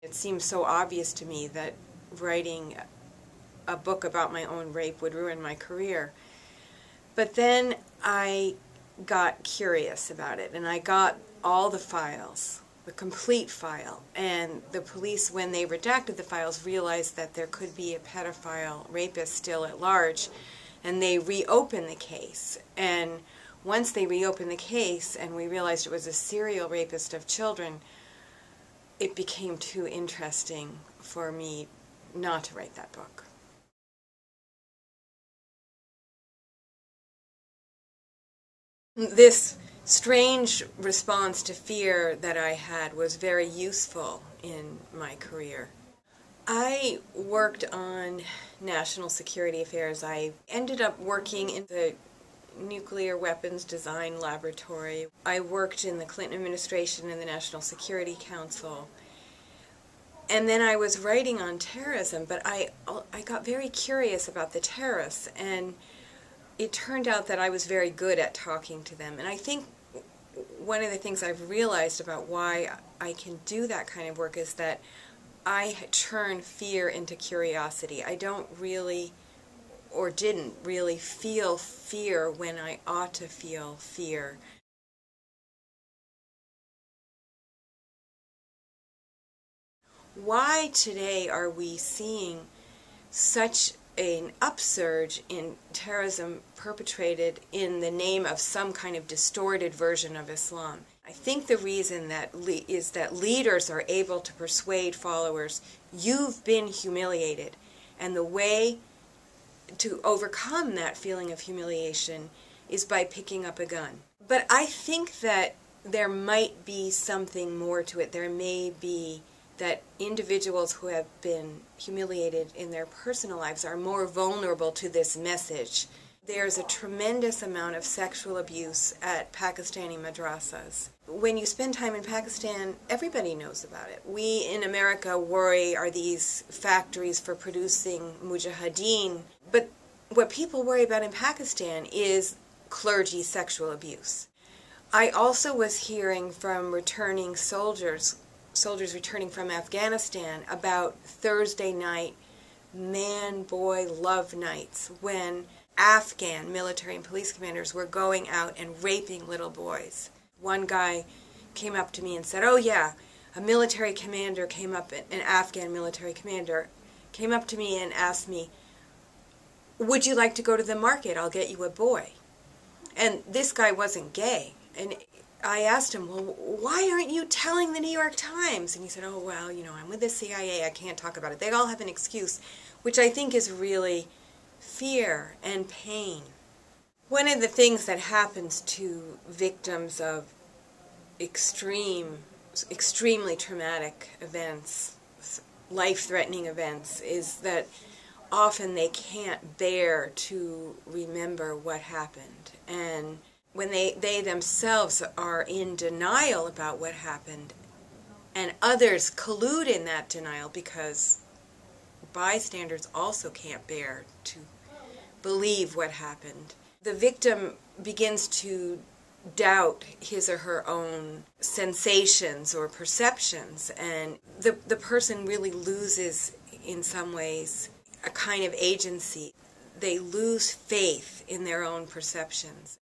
It seemed so obvious to me that writing a book about my own rape would ruin my career. But then I got curious about it, and I got all the files, the complete file, and the police, when they redacted the files, realized that there could be a pedophile rapist still at large, and they reopened the case. And once they reopened the case and we realized it was a serial rapist of children, it became too interesting for me not to write that book. This strange response to fear that I had was very useful in my career. I worked on national security affairs. I ended up working in the nuclear weapons design laboratory. I worked in the Clinton administration and the National Security Council. And then I was writing on terrorism, but I got very curious about the terrorists, and it turned out that I was very good at talking to them. And I think one of the things I've realized about why I can do that kind of work is that I turn fear into curiosity. I don't really, or didn't really, feel fear when I ought to feel fear. Why today are we seeing such an upsurge in terrorism perpetrated in the name of some kind of distorted version of Islam? I think the reason is that leaders are able to persuade followers, you've been humiliated, and the way to overcome that feeling of humiliation is by picking up a gun. But I think that there might be something more to it. There may be that individuals who have been humiliated in their personal lives are more vulnerable to this message. There's a tremendous amount of sexual abuse at Pakistani madrasas. When you spend time in Pakistan, everybody knows about it. We in America worry, are these factories for producing mujahideen? But what people worry about in Pakistan is clergy sexual abuse. I also was hearing from returning soldiers returning from Afghanistan about Thursday night man-boy love nights when Afghan military and police commanders were going out and raping little boys. One guy came up to me and said, oh yeah, an Afghan military commander came up to me and asked me, would you like to go to the market? I'll get you a boy. And this guy wasn't gay. And I asked him, well, why aren't you telling the New York Times? And he said, oh, well, I'm with the CIA, I can't talk about it. They all have an excuse, which I think is really fear and pain. One of the things that happens to victims of extremely traumatic events, life-threatening events, is that often they can't bear to remember what happened. And when they themselves are in denial about what happened, and others collude in that denial because bystanders also can't bear to believe what happened, the victim begins to doubt his or her own sensations or perceptions, and the person really loses, in some ways, a kind of agency. They lose faith in their own perceptions.